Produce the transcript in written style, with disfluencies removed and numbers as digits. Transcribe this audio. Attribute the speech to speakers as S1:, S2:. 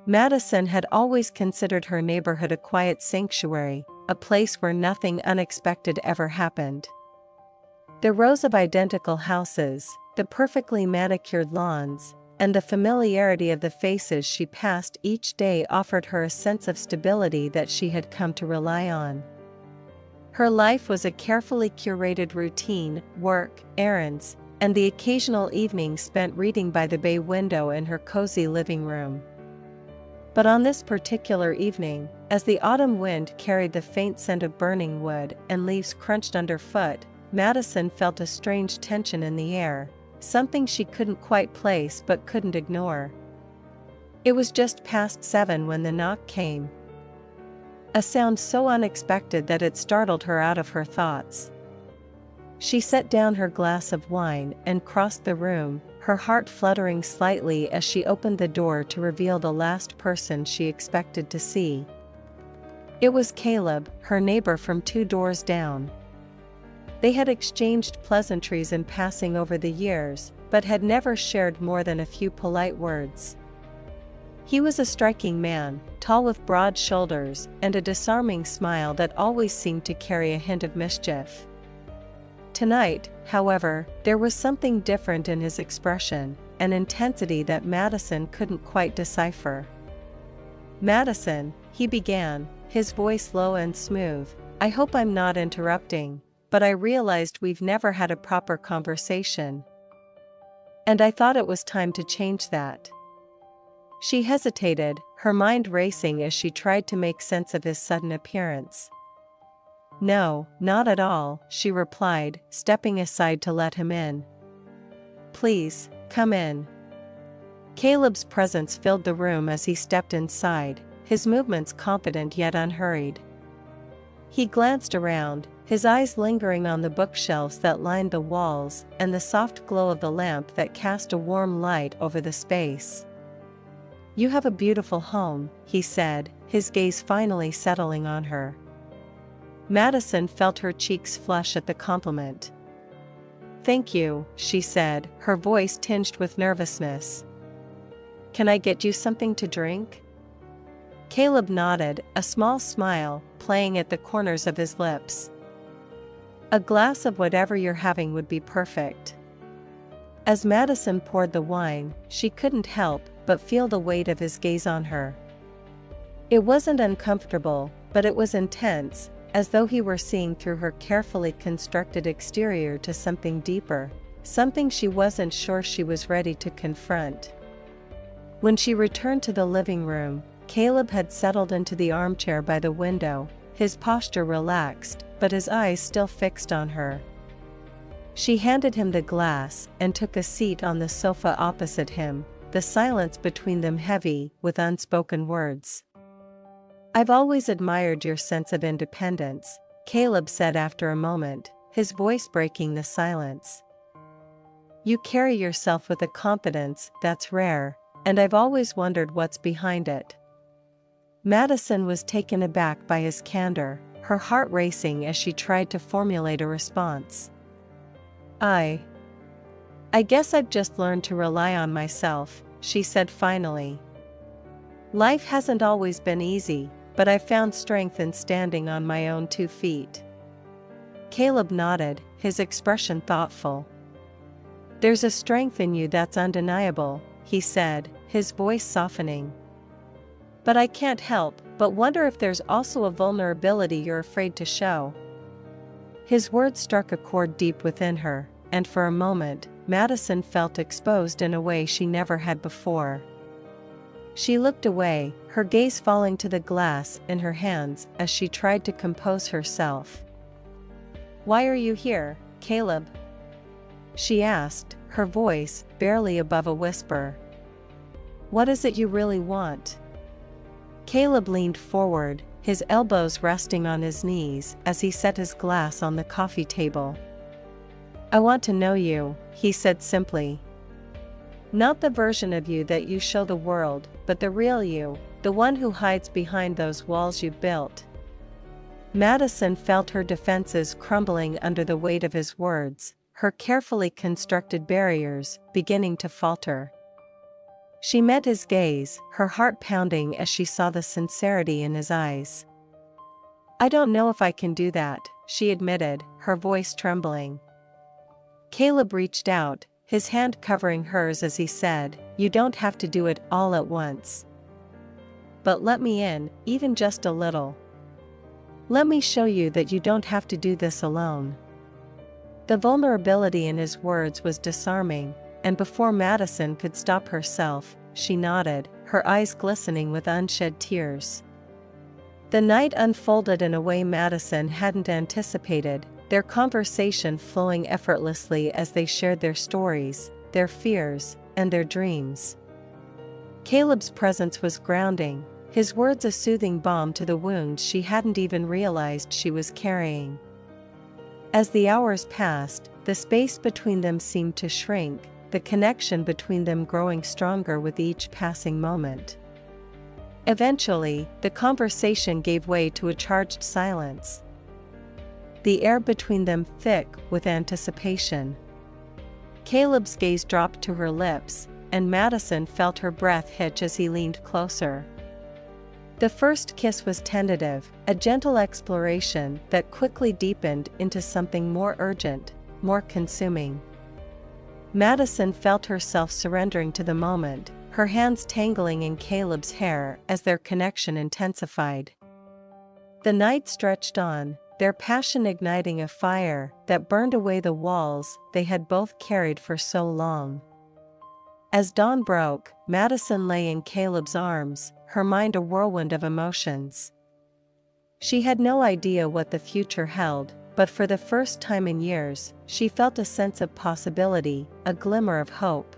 S1: Madison had always considered her neighborhood a quiet sanctuary, a place where nothing unexpected ever happened. The rows of identical houses, the perfectly manicured lawns, and the familiarity of the faces she passed each day offered her a sense of stability that she had come to rely on. Her life was a carefully curated routine: work, errands, and the occasional evening spent reading by the bay window in her cozy living room. But on this particular evening, as the autumn wind carried the faint scent of burning wood and leaves crunched underfoot, Madison felt a strange tension in the air, something she couldn't quite place but couldn't ignore. It was just past 7 when the knock came. A sound so unexpected that it startled her out of her thoughts. She set down her glass of wine and crossed the room, her heart fluttering slightly as she opened the door to reveal the last person she expected to see. It was Caleb, her neighbor from 2 doors down. They had exchanged pleasantries in passing over the years, but had never shared more than a few polite words. He was a striking man, tall with broad shoulders and a disarming smile that always seemed to carry a hint of mischief. Tonight, however, there was something different in his expression, an intensity that Madison couldn't quite decipher. "Madison," he began, his voice low and smooth, "I hope I'm not interrupting, but I realized we've never had a proper conversation. And I thought it was time to change that." She hesitated, her mind racing as she tried to make sense of his sudden appearance. "No, not at all," she replied, stepping aside to let him in. "Please, come in." Caleb's presence filled the room as he stepped inside, his movements confident yet unhurried. He glanced around, his eyes lingering on the bookshelves that lined the walls and the soft glow of the lamp that cast a warm light over the space. "You have a beautiful home," he said, his gaze finally settling on her. Madison felt her cheeks flush at the compliment. "Thank you," she said, her voice tinged with nervousness. "Can I get you something to drink?" Caleb nodded, a small smile playing at the corners of his lips. "A glass of whatever you're having would be perfect." As Madison poured the wine, she couldn't help but feel the weight of his gaze on her. It wasn't uncomfortable, but it was intense, as though he were seeing through her carefully constructed exterior to something deeper, something she wasn't sure she was ready to confront. When she returned to the living room, Caleb had settled into the armchair by the window, his posture relaxed, but his eyes still fixed on her. She handed him the glass and took a seat on the sofa opposite him, the silence between them heavy with unspoken words. "I've always admired your sense of independence," Caleb said after a moment, his voice breaking the silence. "You carry yourself with a confidence that's rare, and I've always wondered what's behind it." Madison was taken aback by his candor, her heart racing as she tried to formulate a response. I guess I've just learned to rely on myself," she said finally. "Life hasn't always been easy, but I've found strength in standing on my own 2 feet." Caleb nodded, his expression thoughtful. "There's a strength in you that's undeniable," he said, his voice softening. "But I can't help but wonder if there's also a vulnerability you're afraid to show." His words struck a chord deep within her, and for a moment, Madison felt exposed in a way she never had before. She looked away, her gaze falling to the glass in her hands as she tried to compose herself. "Why are you here, Caleb?" she asked, her voice barely above a whisper. "What is it you really want?" Caleb leaned forward, his elbows resting on his knees as he set his glass on the coffee table. "I want to know you," he said simply. "Not the version of you that you show the world, but the real you, the one who hides behind those walls you've built." Madison felt her defenses crumbling under the weight of his words, her carefully constructed barriers beginning to falter. She met his gaze, her heart pounding as she saw the sincerity in his eyes. "I don't know if I can do that," she admitted, her voice trembling. Caleb reached out, his hand covering hers as he said, "You don't have to do it all at once. But let me in, even just a little. Let me show you that you don't have to do this alone." The vulnerability in his words was disarming, and before Madison could stop herself, she nodded, her eyes glistening with unshed tears. The night unfolded in a way Madison hadn't anticipated, their conversation flowing effortlessly as they shared their stories, their fears, and their dreams. Caleb's presence was grounding, his words a soothing balm to the wounds she hadn't even realized she was carrying. As the hours passed, the space between them seemed to shrink, the connection between them growing stronger with each passing moment. Eventually, the conversation gave way to a charged silence, the air between them thick with anticipation. Caleb's gaze dropped to her lips, and Madison felt her breath hitch as he leaned closer. The first kiss was tentative, a gentle exploration that quickly deepened into something more urgent, more consuming. Madison felt herself surrendering to the moment, her hands tangling in Caleb's hair as their connection intensified. The night stretched on, their passion igniting a fire that burned away the walls they had both carried for so long. As dawn broke, Madison lay in Caleb's arms, her mind a whirlwind of emotions. She had no idea what the future held, but for the first time in years, she felt a sense of possibility, a glimmer of hope.